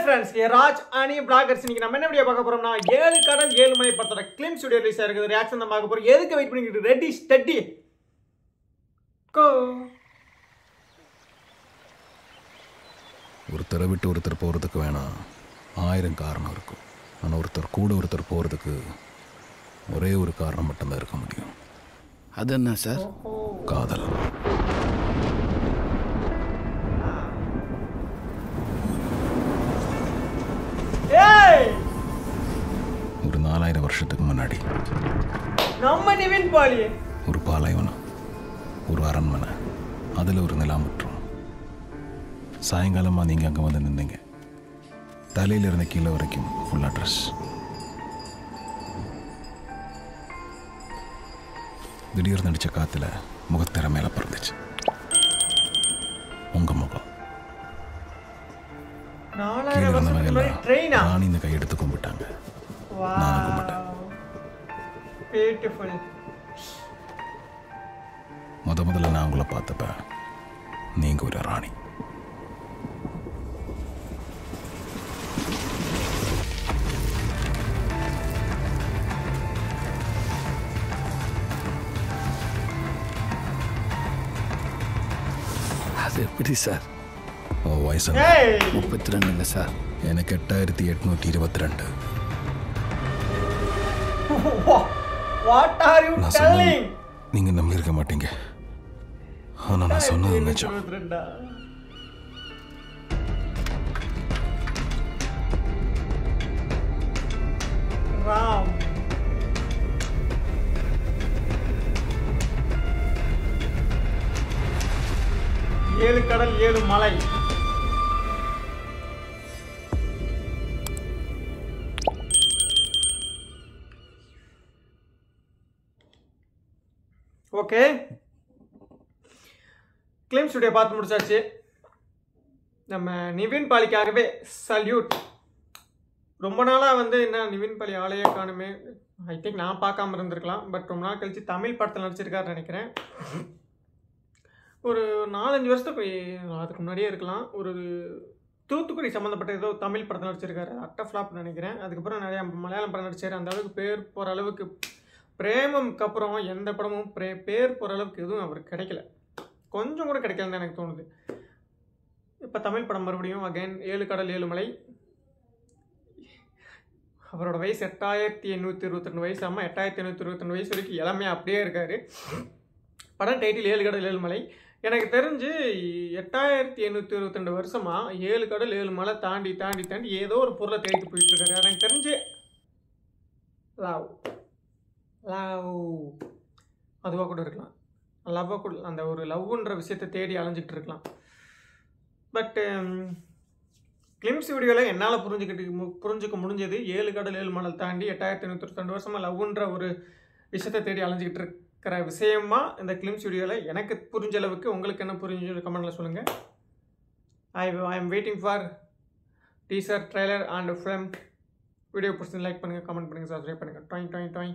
friends, here Raj Ani Bloggers இன்னைக்கு நம்ம என்ன வீடியோ பார்க்க போறோம்னா 7 கடல் 7 மலை படத்தோட கிளிம் ஸ்டுடியோ ரிலீஸ் ஆயிருக்கு ரியாக்ஷன் தான் பார்க்க போறோம். எதுக்கு வெயிட் பண்ணிட்டு ரெடி ஸ்டடி கோ. ஒருத்தரை விட்டு ஒருத்தர் போகிறதுக்கு வேணாம் 1000 காரணம் இருக்கும். ஆனால் ஒருத்தர் கூட ஒருத்தர் போகிறதுக்கு ஒரே ஒரு காரணம் மட்டும்தான் இருக்க முடியும். அது என்ன சார்? காதல். ஒரு 4000 வருஷத்துக்கு முன்னாடி நம்ம நிவின் பாலி ஒரு பாலைவனம், ஒரு அரண்மனை, அதில் ஒரு நிலாமுற்றம். சாயங்காலமாக நீங்கள் அங்கே வந்து நின்றீங்க. தலையில் இருந்த கீழே வரைக்கும் ஃபுல்லாக ட்ரெஸ். திடீர்னு அடித்த காற்றுல முகத்திற மேலே பறந்துச்சு உங்கள் முகம். கீழே இருந்தவங்க எல்லாம் ராணி இந்த கையெடுத்து கும்பிட்டாங்க. நானும் கும்பிட்டேன். முதல்ல நான் உங்களை பார்த்தப்ப நீங்க ஒரு ராணி. அது எப்படி சார்? வயசு 32 சார். எனக்கு 8822. What are you telling? நீங்க நம்பி இருக்க மாட்டீங்க. ஆனா நான் சொன்னது நிஜம். ராம் ஏழு கடல் 7 மலை. ஓகே, கிளிம் ஸ்டுடியோ பார்த்து முடிச்சாச்சு. நம்ம நிவின் பாலிக்காகவே சல்யூட். ரொம்ப நாளாக வந்து என்ன நிவின் பாலி ஆளையே காணுமே. ஐ திங்க் நான் பார்க்காம இருந்திருக்கலாம், பட் ரொம்ப நாள் கழிச்சு தமிழ் படத்தில் நடிச்சிருக்காருன்னு நினைக்கிறேன். ஒரு 4-5 வருஷத்துக்கு அதுக்கு முன்னாடியே இருக்கலாம். ஒரு தூத்துக்குடி சம்மந்தப்பட்ட ஏதோ தமிழ் படத்தில் நடிச்சிருக்காரு, அட்ட ஃப்ளாப்னு நினைக்கிறேன். அதுக்கப்புறம் நிறையா மலையாளம் படம் நடிச்சார். அந்த அளவுக்கு பேர் போகிற அளவுக்கு, பிரேமம்க்கு அப்புறம் எந்த படமும் பேர் போகிற அளவுக்கு எதுவும் அவருக்கு கிடைக்கல. கொஞ்சம் கூட கிடைக்கலன்னு எனக்கு தோணுது. இப்போ தமிழ் படம் மறுபடியும் அகைன் 7 கடல் 7 மலை. அவரோட வயசு 8822 வயசு. ஆமாம், 8822 வயசு வரைக்கும் இளமையாக அப்படியே இருக்கார். படம் டைட்டில் 7 கடல் 7 மலை. எனக்கு தெரிஞ்சு 8822 வருஷமாக 7 கடல் 7 மலை தாண்டி தாண்டி தாண்டி ஏதோ ஒரு பொருளை தேடிட்டு போயிட்டுருக்காரு. எனக்கு தெரிஞ்சு லவ் அதுவாக கூட இருக்கலாம். லவ்வாக கூட, அந்த ஒரு லவ்ன்ற விஷயத்தை தேடி அலைஞ்சிக்கிட்டு இருக்கலாம். பட் கிளிம்ஸ் வீடியோவில் என்னால் புரிஞ்சுக்க முடிஞ்சது 7 கடல் 7 மலை தாண்டி 8822 வருஷமாக லவ்ன்ற ஒரு விஷயத்தை தேடி அலைஞ்சிக்கிட்டு இருக்கிற விஷயமா இந்த கிளிம்ஸ் வீடியோவில் எனக்கு புரிஞ்ச அளவுக்கு. உங்களுக்கு என்ன புரிஞ்சு கமெண்ட்டில் சொல்லுங்கள். I am waiting for teaser, trailer and film. Video பிடிச்சி லைக் பண்ணுங்கள், கமெண்ட் பண்ணுங்கள், சப்ஸ்கிரைப் பண்ணுங்கள். டாய் டாய் டாய்.